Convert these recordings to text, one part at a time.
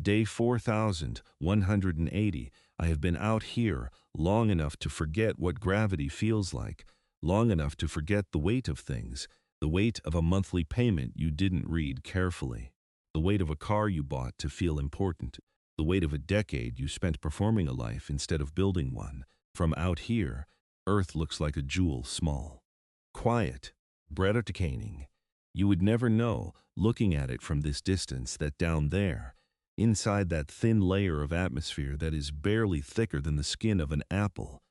Day 4180. I have been out here long enough to forget what gravity feels like, long enough to forget the weight of things, the weight of a monthly payment you didn't read carefully, the weight of a car you bought to feel important, the weight of a decade you spent performing a life instead of building one. From out here, Earth looks like a jewel small, quiet, breathtaking. You would never know, looking at it from this distance, that down there, inside that thin layer of atmosphere that is barely thicker than the skin of an apple,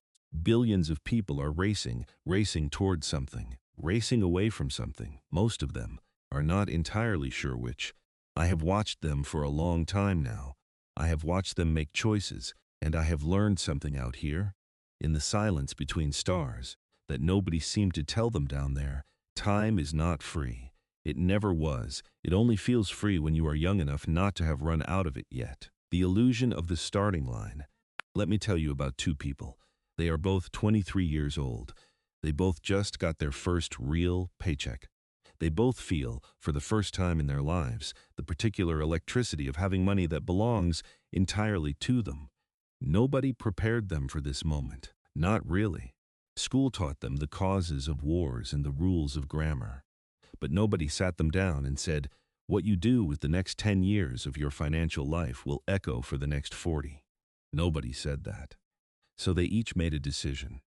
billions of people are racing towards something, racing away from something. Most of them are not entirely sure which. I have watched them for a long time now. I have watched them make choices, and I have learned something out here, in the silence between stars, that nobody seemed to tell them down there. Time is not free. It never was. It only feels free when you are young enough not to have run out of it yet. The illusion of the starting line. Let me tell you about two people. They are both 23 years old. They both just got their first real paycheck. They both feel, for the first time in their lives, the particular electricity of having money that belongs entirely to them. Nobody prepared them for this moment. Not really. School taught them the causes of wars and the rules of grammar. But nobody sat them down and said, what you do with the next 10 years of your financial life will echo for the next 40. Nobody said that. So they each made a decision.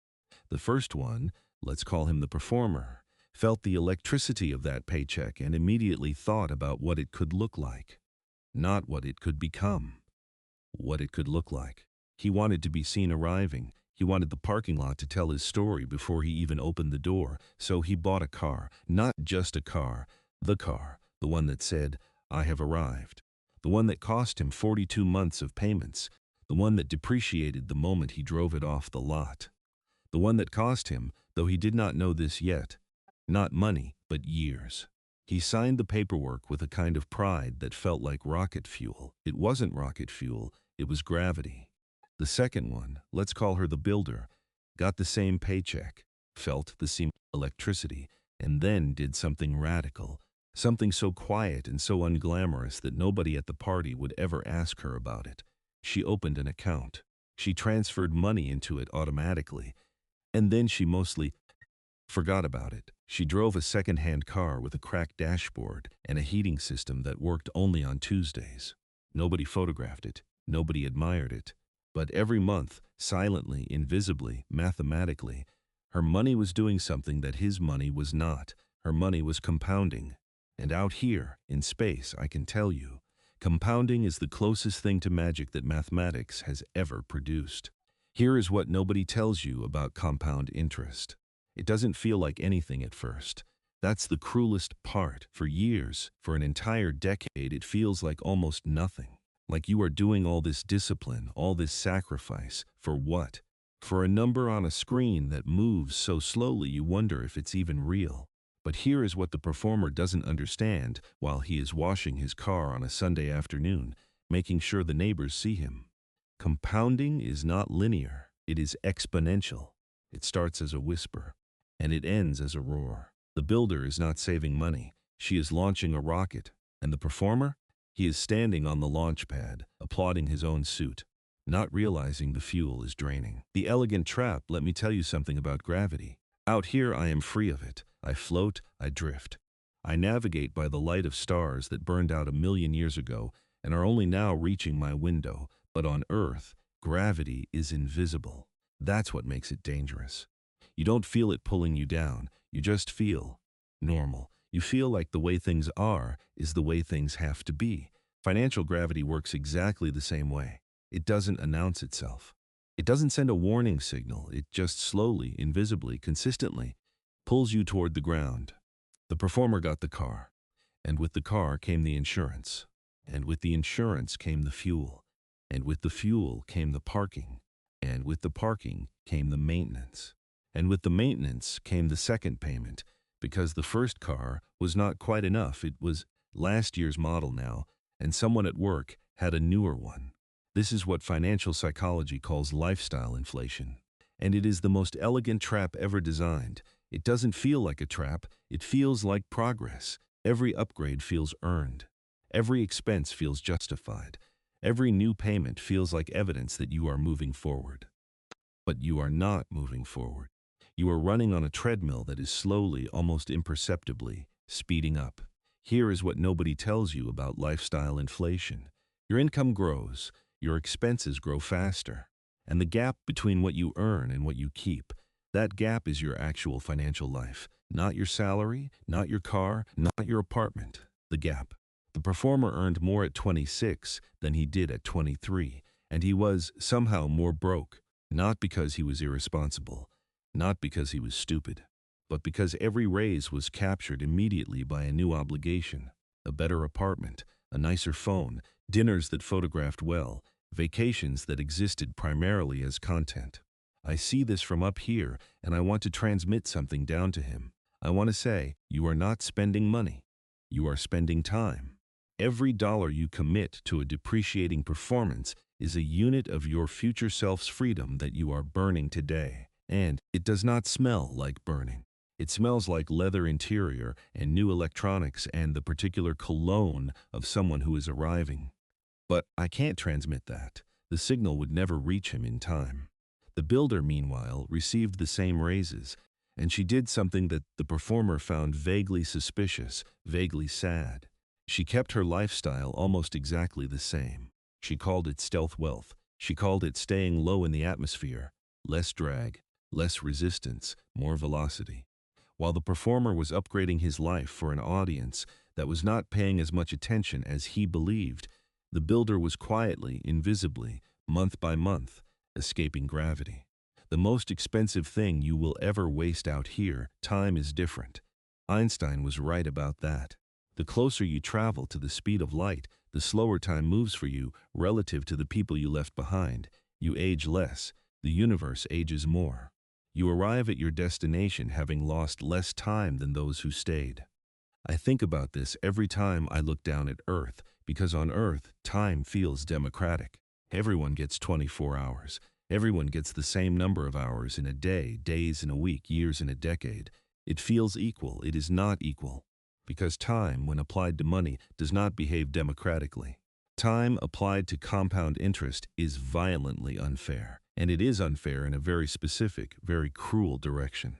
The first one, let's call him the performer, felt the electricity of that paycheck and immediately thought about what it could look like. Not what it could become. What it could look like. He wanted to be seen arriving. He wanted the parking lot to tell his story before he even opened the door. So he bought a car. Not just a car. The one that said, I have arrived. The one that cost him 42 months of payments. The one that depreciated the moment he drove it off the lot. The one that cost him, though he did not know this yet, not money, but years. He signed the paperwork with a kind of pride that felt like rocket fuel. It wasn't rocket fuel, it was gravity. The second one, let's call her the builder, got the same paycheck, felt the same electricity, and then did something radical, something so quiet and so unglamorous that nobody at the party would ever ask her about it. She opened an account. She transferred money into it automatically, and then she mostly forgot about it. She drove a second-hand car with a cracked dashboard and a heating system that worked only on Tuesdays. Nobody photographed it. Nobody admired it. But every month, silently, invisibly, mathematically, her money was doing something that his money was not. Her money was compounding. And out here, in space, I can tell you, compounding is the closest thing to magic that mathematics has ever produced. Here is what nobody tells you about compound interest. It doesn't feel like anything at first. That's the cruelest part. For years, for an entire decade, it feels like almost nothing. Like you are doing all this discipline, all this sacrifice, for what? For a number on a screen that moves so slowly you wonder if it's even real. But here is what the performer doesn't understand while he is washing his car on a Sunday afternoon, making sure the neighbors see him. Compounding is not linear, it is exponential. It starts as a whisper, and it ends as a roar. The builder is not saving money, she is launching a rocket, and the performer? He is standing on the launch pad, applauding his own suit, not realizing the fuel is draining. The elegant trap, let me tell you something about gravity. Out here I am free of it. I float, I drift. I navigate by the light of stars that burned out 1,000,000 years ago and are only now reaching my window. But on Earth, gravity is invisible. That's what makes it dangerous. You don't feel it pulling you down. You just feel normal. You feel like the way things are is the way things have to be. Financial gravity works exactly the same way. It doesn't announce itself. It doesn't send a warning signal. It just slowly, invisibly, consistently pulls you toward the ground. The performer got the car, and with the car came the insurance, and with the insurance came the fuel, and with the fuel came the parking, and with the parking came the maintenance, and with the maintenance came the second payment, because the first car was not quite enough. It was last year's model now, and someone at work had a newer one. This is what financial psychology calls lifestyle inflation, and it is the most elegant trap ever designed. It doesn't feel like a trap, it feels like progress. Every upgrade feels earned. Every expense feels justified. Every new payment feels like evidence that you are moving forward. But you are not moving forward. You are running on a treadmill that is slowly, almost imperceptibly, speeding up. Here is what nobody tells you about lifestyle inflation. Your income grows, your expenses grow faster, and the gap between what you earn and what you keep, that gap is your actual financial life. Not your salary, not your car, not your apartment. The gap. The performer earned more at 26 than he did at 23, and he was somehow more broke, not because he was irresponsible, not because he was stupid, but because every raise was captured immediately by a new obligation, a better apartment, a nicer phone, dinners that photographed well, vacations that existed primarily as content. I see this from up here, and I want to transmit something down to him. I want to say, you are not spending money. You are spending time. Every dollar you commit to a depreciating performance is a unit of your future self's freedom that you are burning today. And it does not smell like burning. It smells like leather interior and new electronics and the particular cologne of someone who is arriving. But I can't transmit that. The signal would never reach him in time. The builder, meanwhile, received the same raises, and she did something that the performer found vaguely suspicious, vaguely sad. She kept her lifestyle almost exactly the same. She called it stealth wealth. She called it staying low in the atmosphere. Less drag, less resistance, more velocity. While the performer was upgrading his life for an audience that was not paying as much attention as he believed, the builder was quietly, invisibly, month by month, escaping gravity. The most expensive thing you will ever waste out here, time, is different. Einstein was right about that. The closer you travel to the speed of light, the slower time moves for you relative to the people you left behind. You age less. The universe ages more. You arrive at your destination having lost less time than those who stayed. I think about this every time I look down at Earth, because on Earth, time feels democratic. Everyone gets 24 hours. Everyone gets the same number of hours in a day, days in a week, years in a decade. It feels equal. It is not equal. Because time, when applied to money, does not behave democratically. Time applied to compound interest is violently unfair. And it is unfair in a very specific, very cruel direction.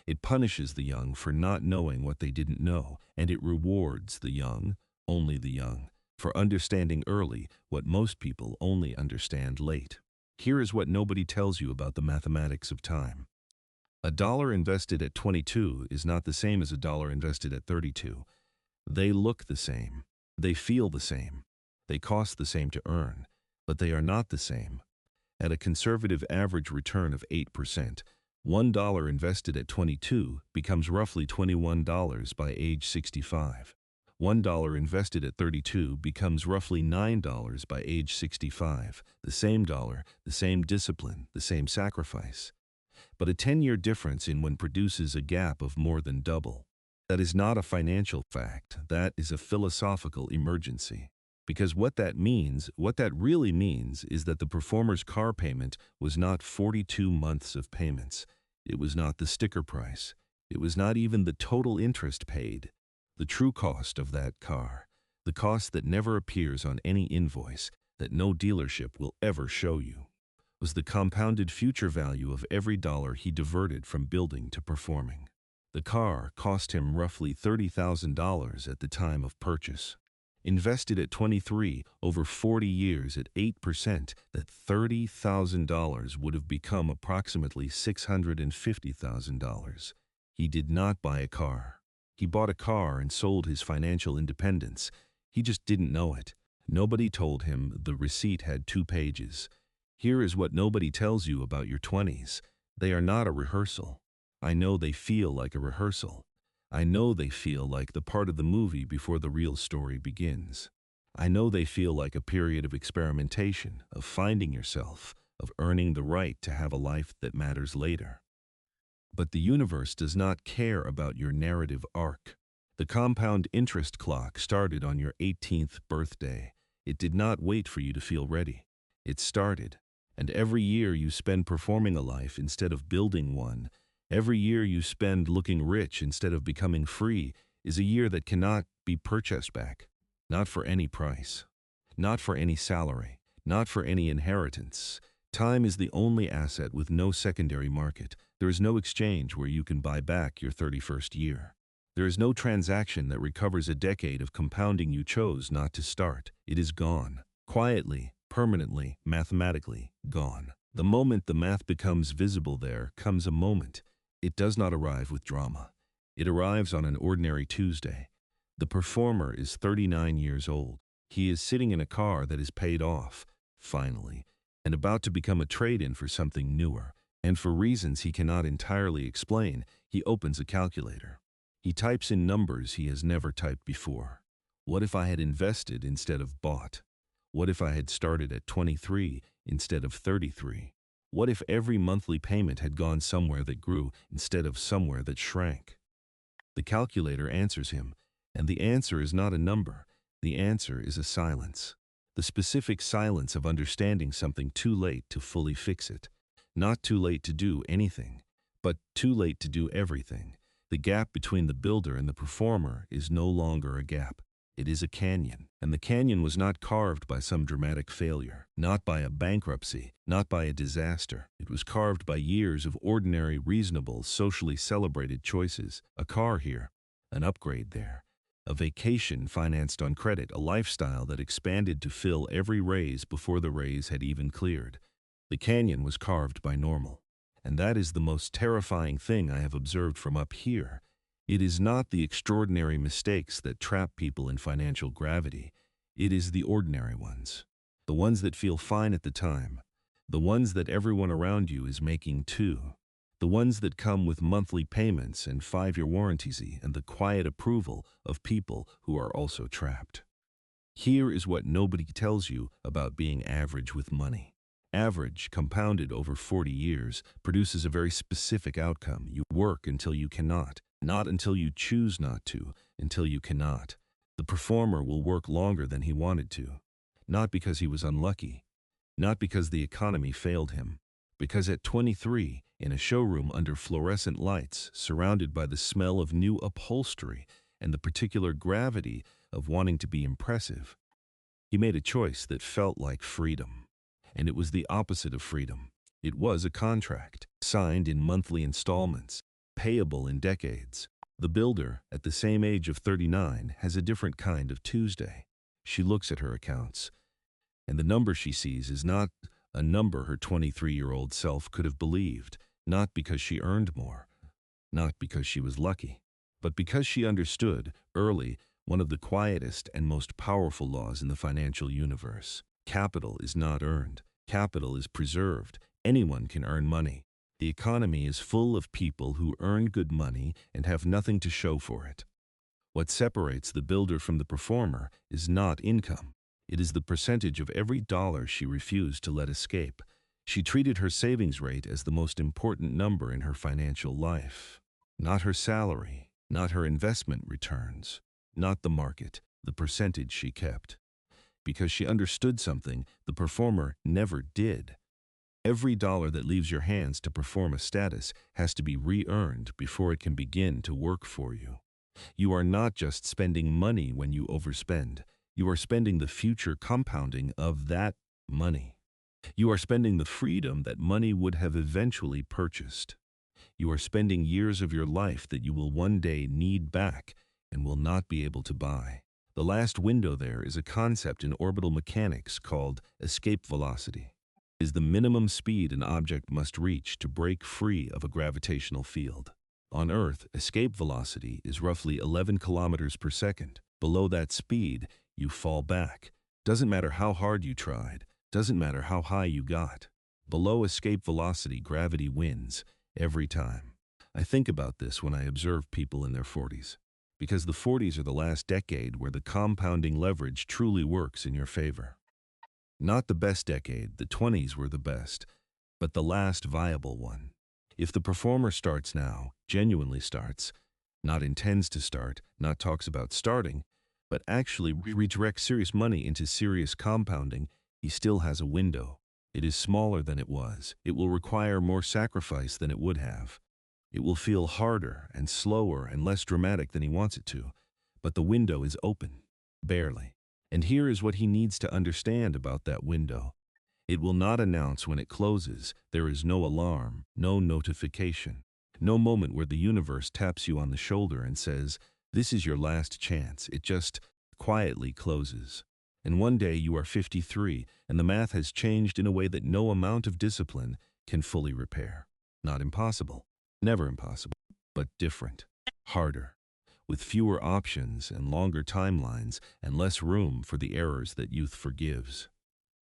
It punishes the young for not knowing what they didn't know, and it rewards the young, only the young, for understanding early what most people only understand late. Here is what nobody tells you about the mathematics of time. A dollar invested at 22 is not the same as a dollar invested at 32. They look the same. They feel the same. They cost the same to earn, but they are not the same. At a conservative average return of 8%, $1 invested at 22 becomes roughly $21 by age 65. $1 invested at 32 becomes roughly $9 by age 65. The same dollar, the same discipline, the same sacrifice. But a 10-year difference in one produces a gap of more than double. That is not a financial fact. That is a philosophical emergency. Because what that really means is that the performer's car payment was not 42 months of payments. It was not the sticker price. It was not even the total interest paid. The true cost of that car, the cost that never appears on any invoice, that no dealership will ever show you, was the compounded future value of every dollar he diverted from building to performing. The car cost him roughly $30,000 at the time of purchase. Invested at 23, over 40 years at 8%, that $30,000 would have become approximately $650,000. He did not buy a car. He bought a car and sold his financial independence. He just didn't know it. Nobody told him the receipt had 2 pages. Here is what nobody tells you about your 20s. They are not a rehearsal. I know they feel like a rehearsal. I know they feel like the part of the movie before the real story begins. I know they feel like a period of experimentation, of finding yourself, of earning the right to have a life that matters later. But the universe does not care about your narrative arc. The compound interest clock started on your 18th birthday. It did not wait for you to feel ready. It started, and every year you spend performing a life instead of building one, every year you spend looking rich instead of becoming free, is a year that cannot be purchased back, not for any price. Not for any salary, not for any inheritance. Time is the only asset with no secondary market. There is no exchange where you can buy back your 31st year. There is no transaction that recovers a decade of compounding you chose not to start. It is gone. Quietly, permanently, mathematically, gone. The moment the math becomes visible there comes a moment. It does not arrive with drama. It arrives on an ordinary Tuesday. The performer is 39 years old. He is sitting in a car that is paid off, finally, and about to become a trade-in for something newer. And for reasons he cannot entirely explain, he opens a calculator. He types in numbers he has never typed before. What if I had invested instead of bought? What if I had started at 23 instead of 33? What if every monthly payment had gone somewhere that grew instead of somewhere that shrank? The calculator answers him, and the answer is not a number. The answer is a silence. The specific silence of understanding something too late to fully fix it. Not too late to do anything, but too late to do everything. The gap between the builder and the performer is no longer a gap. It is a canyon, and the canyon was not carved by some dramatic failure, not by a bankruptcy, not by a disaster. It was carved by years of ordinary, reasonable, socially celebrated choices. A car here, an upgrade there, a vacation financed on credit, a lifestyle that expanded to fill every raise before the raise had even cleared. The canyon was carved by normal, and that is the most terrifying thing I have observed from up here. It is not the extraordinary mistakes that trap people in financial gravity. It is the ordinary ones. The ones that feel fine at the time. The ones that everyone around you is making too. The ones that come with monthly payments and 5-year warranties and the quiet approval of people who are also trapped. Here is what nobody tells you about being average with money. Average, compounded over 40 years, produces a very specific outcome. You work until you cannot, not until you choose not to, until you cannot. The performer will work longer than he wanted to, not because he was unlucky, not because the economy failed him, because at 23, in a showroom under fluorescent lights, surrounded by the smell of new upholstery and the particular gravity of wanting to be impressive, he made a choice that felt like freedom. And it was the opposite of freedom. It was a contract, signed in monthly installments, payable in decades. The builder, at the same age of 39, has a different kind of Tuesday. She looks at her accounts, and the number she sees is not a number her 23-year-old self could have believed, not because she earned more, not because she was lucky, but because she understood, early, one of the quietest and most powerful laws in the financial universe. Capital is not earned. Capital is preserved. Anyone can earn money. The economy is full of people who earn good money and have nothing to show for it. What separates the builder from the performer is not income. It is the percentage of every dollar she refused to let escape. She treated her savings rate as the most important number in her financial life. Not her salary, not her investment returns, not the market, the percentage she kept. Because she understood something the performer never did. Every dollar that leaves your hands to perform a status has to be re-earned before it can begin to work for you. You are not just spending money when you overspend. You are spending the future compounding of that money. You are spending the freedom that money would have eventually purchased. You are spending years of your life that you will one day need back and will not be able to buy. The last window there is a concept in orbital mechanics called escape velocity. It is the minimum speed an object must reach to break free of a gravitational field. On Earth, escape velocity is roughly 11 kilometers per second. Below that speed, you fall back. Doesn't matter how hard you tried. Doesn't matter how high you got. Below escape velocity, gravity wins every time. I think about this when I observe people in their 40s. Because the 40s are the last decade where the compounding leverage truly works in your favor. Not the best decade, the 20s were the best, but the last viable one. If the performer starts now, genuinely starts, not intends to start, not talks about starting, but actually redirects serious money into serious compounding, he still has a window. It is smaller than it was. It will require more sacrifice than it would have. It will feel harder and slower and less dramatic than he wants it to, but the window is open, barely. And here is what he needs to understand about that window. It will not announce when it closes. There is no alarm, no notification, no moment where the universe taps you on the shoulder and says, "This is your last chance." It just quietly closes. And one day you are 53, and the math has changed in a way that no amount of discipline can fully repair. Not impossible, never impossible, but different, harder, with fewer options and longer timelines and less room for the errors that youth forgives.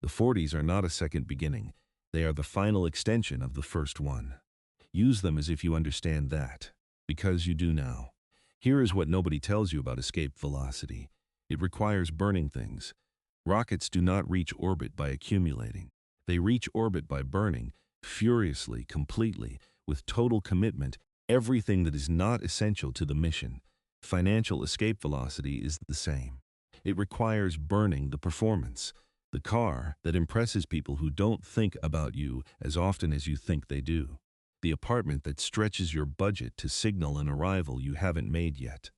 The 40s are not a second beginning. They are the final extension of the first one. Use them as if you understand that, because you do now. Here is what nobody tells you about escape velocity. It requires burning things. Rockets do not reach orbit by accumulating. They reach orbit by burning, furiously, completely, with total commitment, everything that is not essential to the mission. Financial escape velocity is the same. It requires burning the performance, the car that impresses people who don't think about you as often as you think they do, the apartment that stretches your budget to signal an arrival you haven't made yet,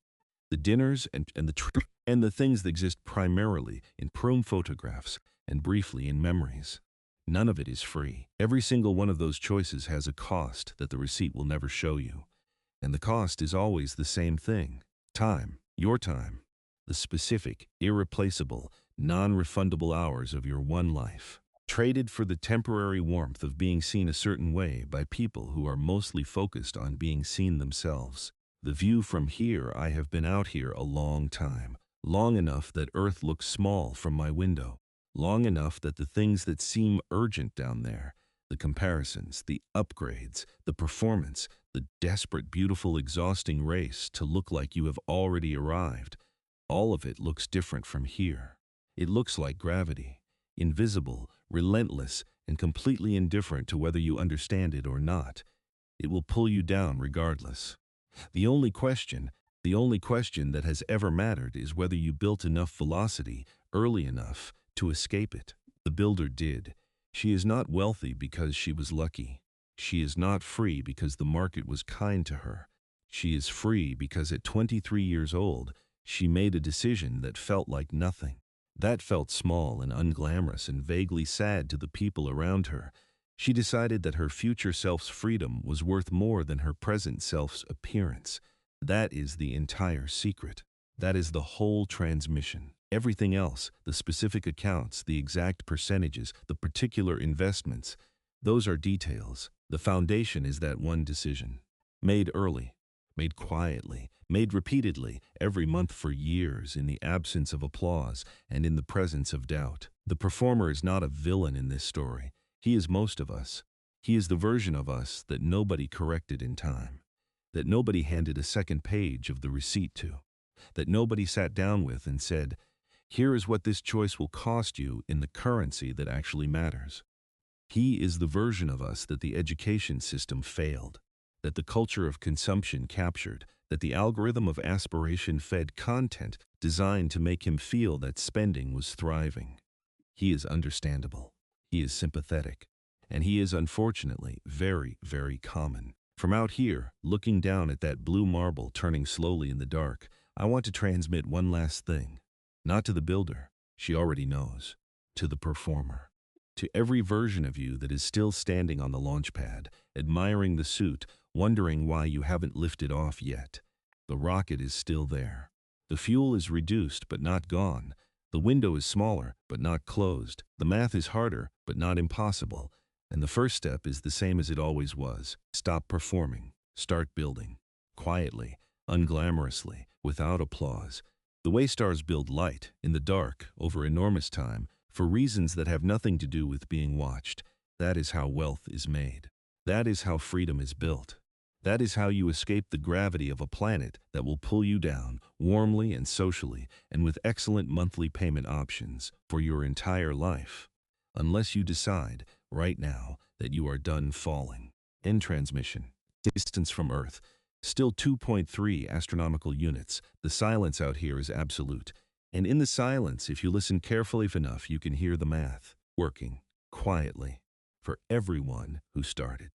the dinners and the things that exist primarily in prom photographs and briefly in memories. None of it is free. Every single one of those choices has a cost that the receipt will never show you. And the cost is always the same thing. Time, your time, the specific, irreplaceable, non-refundable hours of your one life, traded for the temporary warmth of being seen a certain way by people who are mostly focused on being seen themselves. The view from here, I have been out here a long time, long enough that Earth looks small from my window, long enough that the things that seem urgent down there, the comparisons, the upgrades, the performance, the desperate, beautiful, exhausting race to look like you have already arrived, all of it looks different from here. It looks like gravity, invisible, relentless, and completely indifferent to whether you understand it or not. It will pull you down regardless. The only question that has ever mattered is whether you built enough velocity early enough to escape it. The builder did. She is not wealthy because she was lucky. She is not free because the market was kind to her. She is free because at 23 years old, she made a decision that felt like nothing. That felt small and unglamorous and vaguely sad to the people around her. She decided that her future self's freedom was worth more than her present self's appearance. That is the entire secret. That is the whole transmission. Everything else, the specific accounts, the exact percentages, the particular investments, those are details. The foundation is that one decision. Made early, made quietly, made repeatedly, every month for years in the absence of applause and in the presence of doubt. The performer is not a villain in this story. He is most of us. He is the version of us that nobody corrected in time, that nobody handed a second page of the receipt to, that nobody sat down with and said, "Here is what this choice will cost you in the currency that actually matters." He is the version of us that the education system failed, that the culture of consumption captured, that the algorithm of aspiration fed content designed to make him feel that spending was thriving. He is understandable. He is sympathetic. And he is unfortunately very, very common. From out here, looking down at that blue marble turning slowly in the dark, I want to transmit one last thing. Not to the builder, she already knows. To the performer. To every version of you that is still standing on the launch pad, admiring the suit, wondering why you haven't lifted off yet. The rocket is still there. The fuel is reduced but not gone. The window is smaller but not closed. The math is harder but not impossible. And the first step is the same as it always was. Stop performing. Start building. Quietly, unglamorously, without applause. The way stars build light, in the dark, over enormous time, for reasons that have nothing to do with being watched. That is how wealth is made. That is how freedom is built. That is how you escape the gravity of a planet that will pull you down, warmly and socially, and with excellent monthly payment options, for your entire life. Unless you decide, right now, that you are done falling. End transmission. Distance from Earth. Still 2.3 astronomical units. The silence out here is absolute. And in the silence, if you listen carefully enough, you can hear the math working quietly for everyone who started.